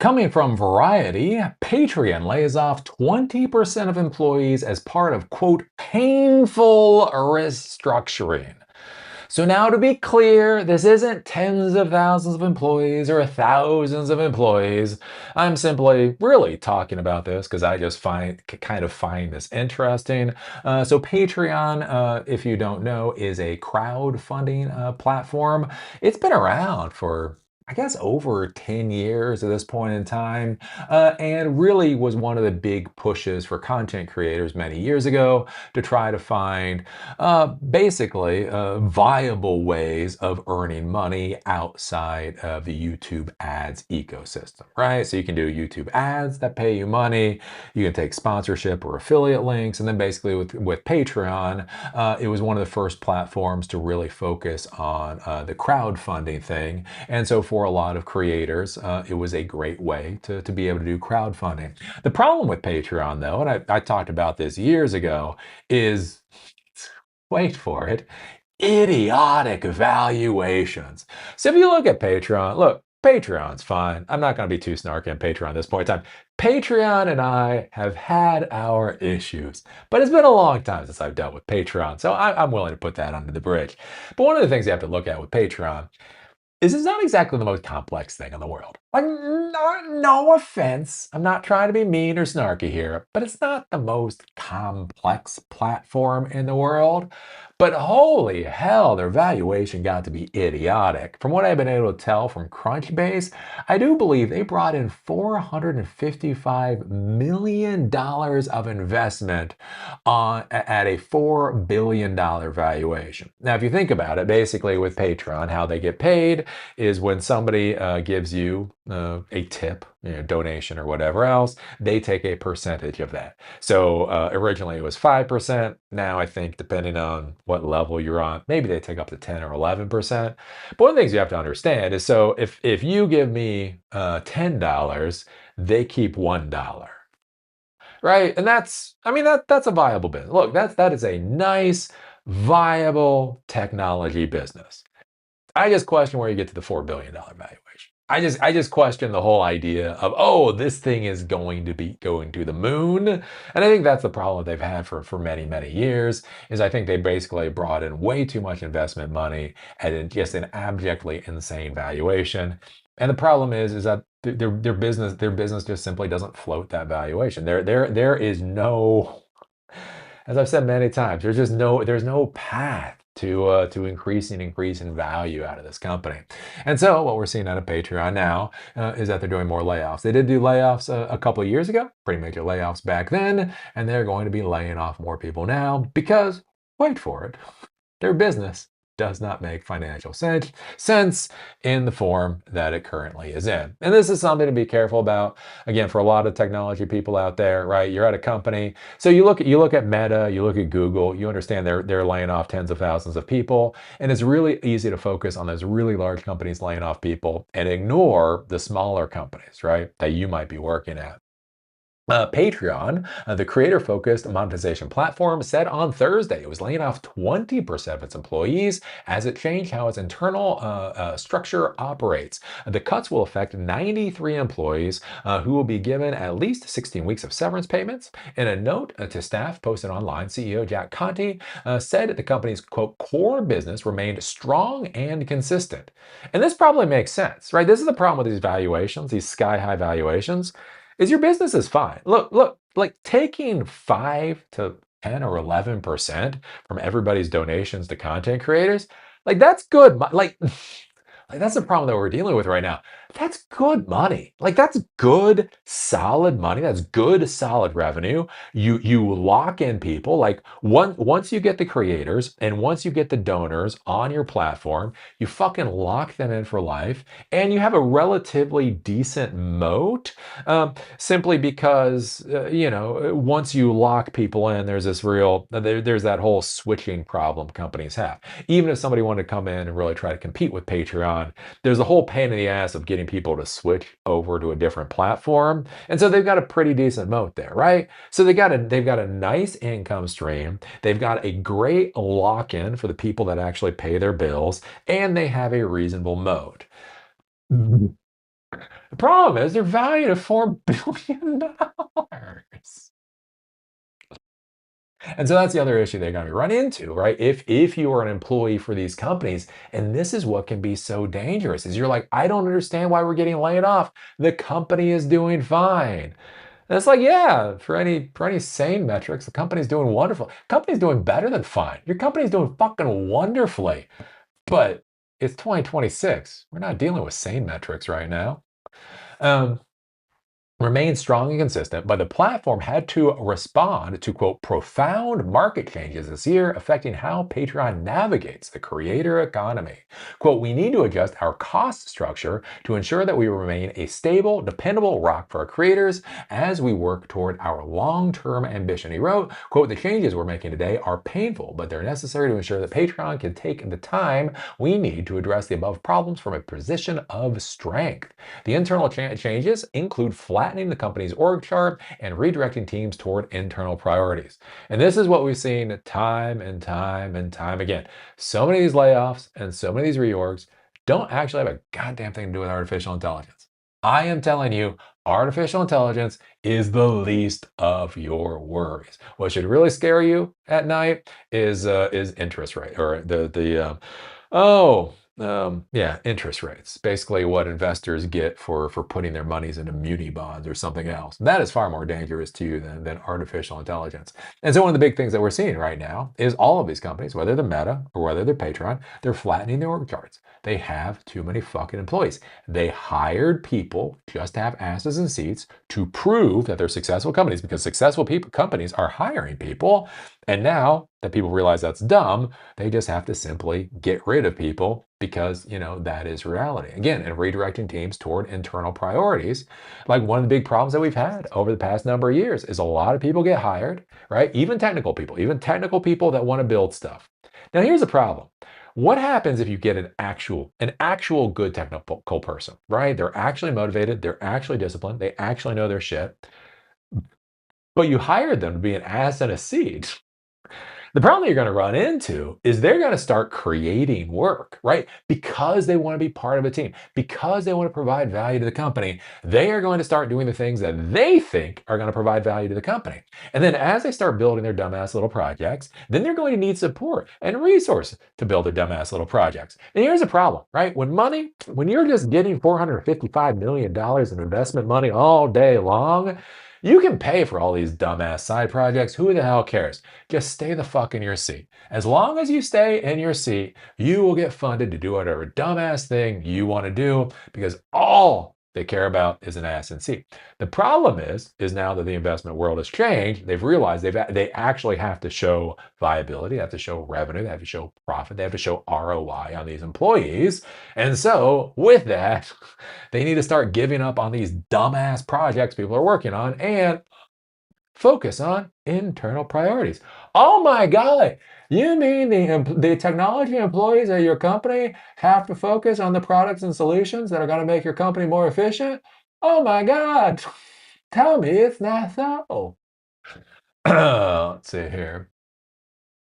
Coming from Variety, Patreon lays off 20% of employees as part of, quote, painful restructuring. So, now to be clear, this isn't tens of thousands of employees or thousands of employees. I'm simply really talking about this because I just kind of find this interesting. Patreon, if you don't know, is a crowdfunding platform. It's been around for I guess over 10 years at this point in time, and really was one of the big pushes for content creators many years ago to try to find basically viable ways of earning money outside of the YouTube ads ecosystem, right? So you can do YouTube ads that pay you money, you can take sponsorship or affiliate links, and then basically with Patreon, it was one of the first platforms to really focus on the crowdfunding thing. And so for a lot of creators, it was a great way to be able to do crowdfunding. The problem with Patreon, though, and I talked about this years ago, is wait for it, idiotic valuations. So if you look at Patreon, look, Patreon's fine. I'm not going to be too snarky on Patreon at this point in time. Patreon and I have had our issues, but it's been a long time since I've dealt with Patreon, so I'm willing to put that under the bridge. But one of the things you have to look at with Patreon this is not exactly the most complex thing in the world. Like, no offense. I'm not trying to be mean or snarky here, but it's not the most complex platform in the world. But holy hell, their valuation got to be idiotic. From what I've been able to tell from Crunchbase, I do believe they brought in $455 million of investment at a $4 billion valuation. Now, if you think about it, basically with Patreon, how they get paid is when somebody gives you a tip, donation or whatever else, they take a percentage of that. So originally it was 5%. Now I think depending on what level you're on, maybe they take up to 10 or 11%. But one of the things you have to understand is so if you give me $10, they keep $1. Right? And I mean, that's a viable business. Look, that is a nice, viable technology business. I just question where you get to the $4 billion valuation. I just question the whole idea of, oh, this thing is going to be going to the moon. And I think that's the problem they've had for many, many years, is I think they basically brought in way too much investment money at just an abjectly insane valuation. And the problem is that their business just simply doesn't float that valuation. There is no, as I've said many times, there's no path to increasing value out of this company. And so what we're seeing out of Patreon now is that they're doing more layoffs. They did do layoffs a couple of years ago, pretty major layoffs back then, and they're going to be laying off more people now because, wait for it, their business does not make financial sense in the form that it currently is in. And this is something to be careful about. Again, for a lot of technology people out there, right? You're at a company. So you look at Meta, you look at Google, you understand they're laying off tens of thousands of people. And it's really easy to focus on those really large companies laying off people and ignore the smaller companies, right? That you might be working at. Patreon, the creator focused monetization platform, said on Thursday it was laying off 20% of its employees as it changed how its internal structure operates. The cuts will affect 93 employees who will be given at least 16 weeks of severance payments. In a note to staff posted online, CEO Jack Conte said the company's quote core business remained strong and consistent. And this probably makes sense, right? This is the problem with these valuations, these sky high valuations is your business is fine. Look, like taking 5 to 10 or 11% from everybody's donations to content creators, like that's good. Like that's the problem that we're dealing with right now. That's good money. Like that's good, solid money. That's good, solid revenue. You lock in people. Like once you get the creators and once you get the donors on your platform, you fucking lock them in for life, and you have a relatively decent moat. Simply because once you lock people in, there's that whole switching problem companies have. Even if somebody wanted to come in and really try to compete with Patreon, there's a whole pain in the ass of getting people to switch over to a different platform. And so they've got a pretty decent moat there, right? So they've got a nice income stream. They've got a great lock-in for the people that actually pay their bills, and they have a reasonable moat. The problem is they're valued at $4 billion. And so that's the other issue they're going to run into, right? If you are an employee for these companies, and this is what can be so dangerous, is you're like, I don't understand why we're getting laid off. The company is doing fine. And it's like, yeah, for any sane metrics, the company's doing wonderful. Company's doing better than fine. Your company's doing fucking wonderfully. But it's 2026. We're not dealing with sane metrics right now. Um, Remained strong and consistent, but the platform had to respond to, quote, profound market changes this year affecting how Patreon navigates the creator economy. Quote, we need to adjust our cost structure to ensure that we remain a stable, dependable rock for our creators as we work toward our long-term ambition. He wrote, quote, the changes we're making today are painful, but they're necessary to ensure that Patreon can take the time we need to address the above problems from a position of strength. The internal changes include flattening the company's org chart and redirecting teams toward internal priorities. And this is what we've seen time and time and time again. So many of these layoffs and so many of these reorgs don't actually have a goddamn thing to do with artificial intelligence. I am telling you, artificial intelligence is the least of your worries. What should really scare you at night is interest rate or oh, yeah, interest rates. Basically, what investors get for putting their monies into muni bonds or something else. That is far more dangerous to you than artificial intelligence. And so, one of the big things that we're seeing right now is all of these companies, whether they're Meta or whether they're Patreon, they're flattening their org charts. They have too many fucking employees. They hired people just to have asses in seats to prove that they're successful companies because successful companies are hiring people. And now that people realize that's dumb, they just have to simply get rid of people because, that is reality. Again, and redirecting teams toward internal priorities. Like one of the big problems that we've had over the past number of years is a lot of people get hired, right? Even technical people that want to build stuff. Now, here's the problem. What happens if you get an actual good technical person, right? They're actually motivated, they're actually disciplined, they actually know their shit, but you hired them to be an ass in a seat. The problem you're going to run into is they're going to start creating work, right? Because they want to be part of a team, because they want to provide value to the company, they are going to start doing the things that they think are going to provide value to the company. And then as they start building their dumbass little projects, then they're going to need support and resources to build their dumbass little projects. And here's the problem, right? When you're just getting $455 million in investment money all day long, you can pay for all these dumbass side projects. Who the hell cares? Just stay the fuck in your seat. As long as you stay in your seat, you will get funded to do whatever dumbass thing you want to do because all they care about is an ass in seat. The problem is now that the investment world has changed, they've realized they actually have to show viability, they have to show revenue, they have to show profit, they have to show ROI on these employees. And so with that, they need to start giving up on these dumbass projects people are working on and focus on internal priorities. Oh my God, you mean the technology employees at your company have to focus on the products and solutions that are going to make your company more efficient? Oh my God, tell me it's not so. Let's see here.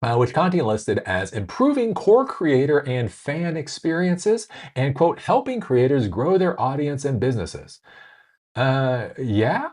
Which Conti listed as improving core creator and fan experiences and, quote, helping creators grow their audience and businesses. Yeah.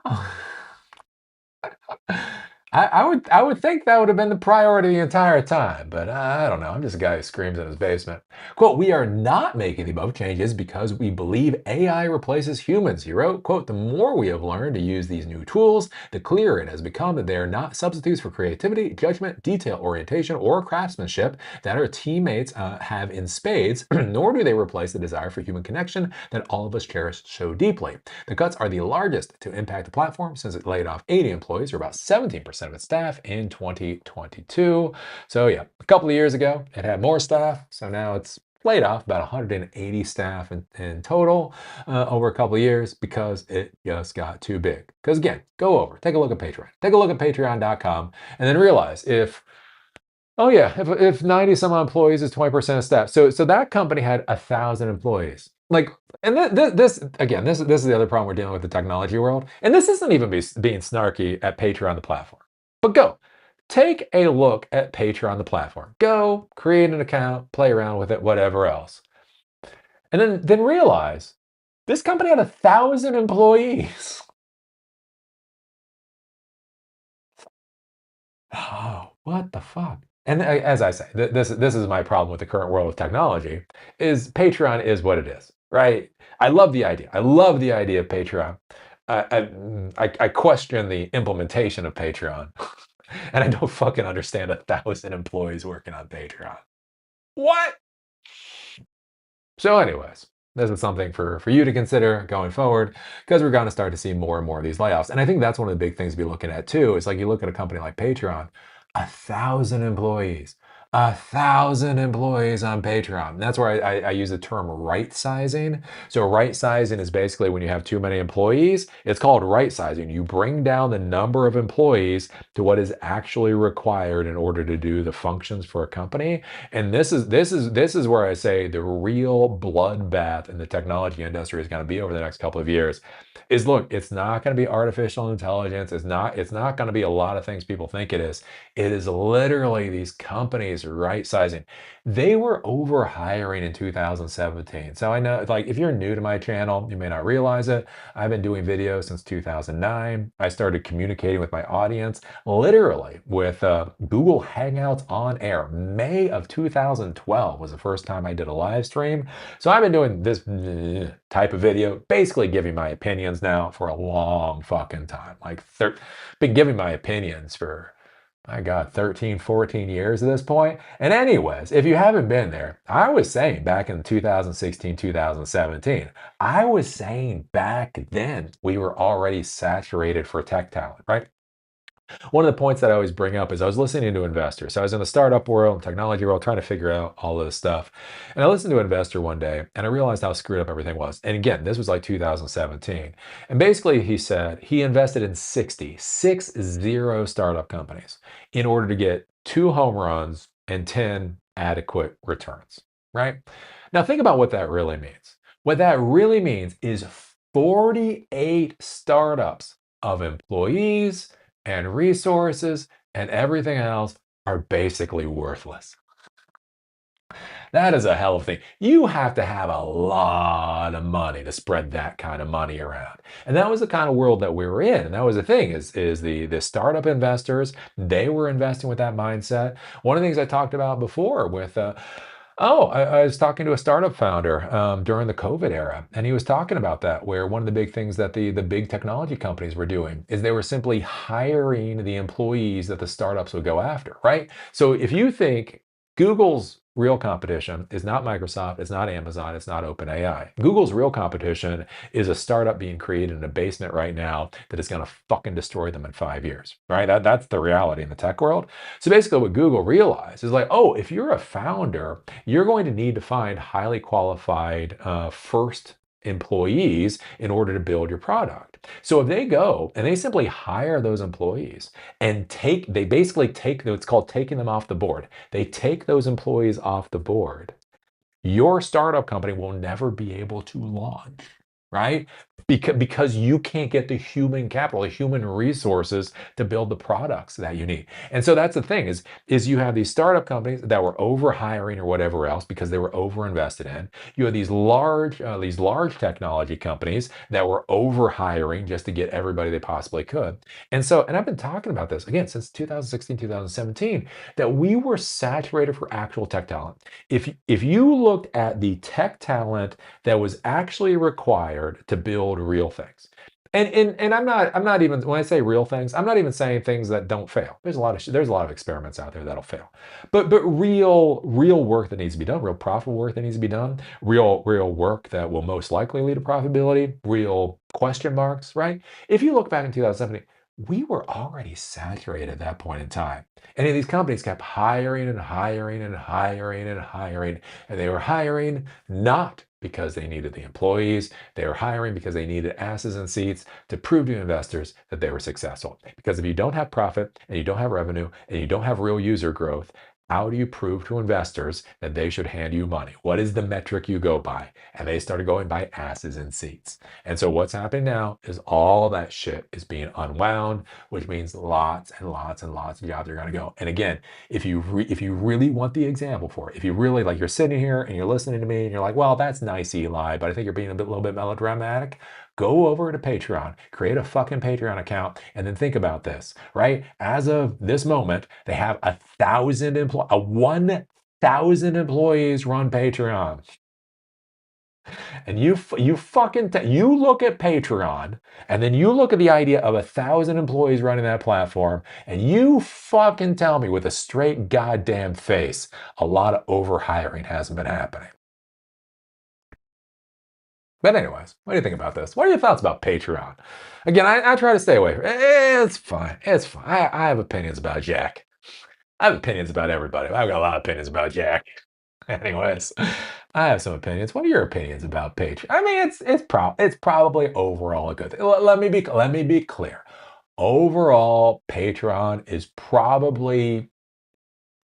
I would think that would have been the priority the entire time, but I don't know. I'm just a guy who screams in his basement. Quote, we are not making the above changes because we believe AI replaces humans, he wrote. Quote, the more we have learned to use these new tools, the clearer it has become that they are not substitutes for creativity, judgment, detail orientation, or craftsmanship that our teammates have in spades, nor do they replace the desire for human connection that all of us cherish so deeply. The cuts are the largest to impact the platform since it laid off 80 employees, or about 17% of its staff in 2022. So yeah, a couple of years ago, it had more staff. So now it's laid off about 180 staff in total over a couple of years because it just got too big. Because again, take a look at Patreon. Take a look at patreon.com and then realize if 90 some odd employees is 20% of staff. So that company had 1,000 employees. Like, and this is the other problem we're dealing with the technology world. And this isn't even being snarky at Patreon, the platform. But take a look at Patreon, the platform. Go create an account, play around with it, whatever else. And then realize This company had 1,000 employees. Oh, what the fuck? And as I say, this is my problem with the current world of technology. Is Patreon is what it is, right? I love the idea. I love the idea of Patreon. I question the implementation of Patreon, and I don't fucking understand 1,000 employees working on Patreon. What? So, anyways, this is something for you to consider going forward because we're going to start to see more and more of these layoffs. And I think that's one of the big things to be looking at too. Is like you look at a company like Patreon, 1,000 employees, 1,000 employees on Patreon. That's where I use the term right sizing. So right sizing is basically when you have too many employees, it's called right sizing. You bring down the number of employees to what is actually required in order to do the functions for a company. And this is where I say the real bloodbath in the technology industry is going to be over the next couple of years. Is look, it's not going to be artificial intelligence. It's not going to be a lot of things people think it is. It is literally these companies right sizing. They were over hiring in 2017. So I know, like, if you're new to my channel, you may not realize it. I've been doing videos since 2009. I started communicating with my audience literally with Google Hangouts on air. May of 2012 was the first time I did a live stream. So I've been doing this type of video, basically giving my opinions now for a long fucking time. Been giving my opinions for, my God, 13, 14 years at this point. And anyways, if you haven't been there, I was saying back in 2016, 2017, I was saying back then we were already saturated for tech talent, right? One of the points that I always bring up is I was listening to investors. So I was in the startup world, technology world, trying to figure out all this stuff. And I listened to an investor one day and I realized how screwed up everything was. And again, this was like 2017. And basically he said he invested in 60 startup companies in order to get 2 home runs and 10 adequate returns, right? Now think about what that really means. What that really means is 48 startups of employees and resources and everything else are basically worthless. That is a hell of a thing. You have to have a lot of money to spread that kind of money around. And that was the kind of world that we were in. And that was the thing is the startup investors, they were investing with that mindset. One of the things I talked about before with I was talking to a startup founder during the COVID era, and he was talking about that, where one of the big things that the big technology companies were doing is they were simply hiring the employees that the startups would go after, right? So if you think Google's real competition is not Microsoft, it's not Amazon, it's not OpenAI. Google's real competition is a startup being created in a basement right now that is going to fucking destroy them in 5 years, right? That's the reality in the tech world. So basically what Google realized is like, oh, if you're a founder, you're going to need to find highly qualified first employees in order to build your product. So if they go and they simply hire those employees and they basically take, it's called taking them off the board. They take those employees off the board. Your startup company will never be able to launch, right? Because you can't get the human capital, the human resources to build the products that you need. And so that's the thing is you have these startup companies that were over hiring or whatever else because they were over invested in. You have these large technology companies that were over hiring just to get everybody they possibly could. And I've been talking about this again since 2016, 2017, that we were saturated for actual tech talent. If you looked at the tech talent that was actually required to build real things. And I'm not even, when I say real things, I'm not even saying things that don't fail. There's a lot of experiments out there that'll fail. But real work that needs to be done, real profitable work that needs to be done, real work that will most likely lead to profitability, real question marks, right? If you look back in 2017, we were already saturated at that point in time. And these companies kept hiring and hiring and hiring and hiring. And they were hiring not because they needed the employees. They were hiring because they needed asses and seats to prove to investors that they were successful. Because if you don't have profit and you don't have revenue and you don't have real user growth, How do you prove to investors that they should hand you money? What is the metric you go by? And they started going by asses in seats. And so what's happening now is all that shit is being unwound, which means lots and lots and lots of jobs are going to go. And again, if you really want the example for it, if you really like, you're sitting here and you're listening to me and you're like, well, that's nice, Eli, but I think you're being little bit melodramatic. Go over to Patreon, create a fucking Patreon account, and then think about this, right? As of this moment, they have 1,000 employees run Patreon. And you look at Patreon, and then you look at the idea of 1,000 employees running that platform, and you fucking tell me with a straight goddamn face, a lot of overhiring hasn't been happening. But anyways, what do you think about this? What are your thoughts about Patreon? Again, I try to stay away. It's fine. It's fine. I have opinions about Jack. I have opinions about everybody. I've got a lot of opinions about Jack. Anyways, I have some opinions. What are your opinions about Patreon? I mean, it's probably overall a good thing. Let me be clear. Overall, Patreon is probably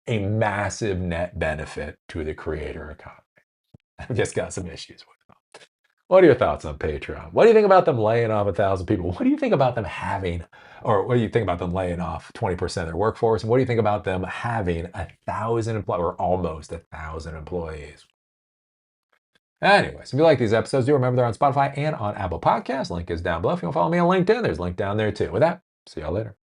a massive net benefit to the creator economy. I've just got some issues with it. What are your thoughts on Patreon? What do you think about them laying off 1,000 people? What do you think about them having, or what do you think about them laying off 20% of their workforce? And what do you think about them having 1,000 employees or almost 1,000 employees? Anyways, if you like these episodes, do remember they're on Spotify and on Apple Podcasts. Link is down below. If you want to follow me on LinkedIn, there's a link down there too. With that, see y'all later.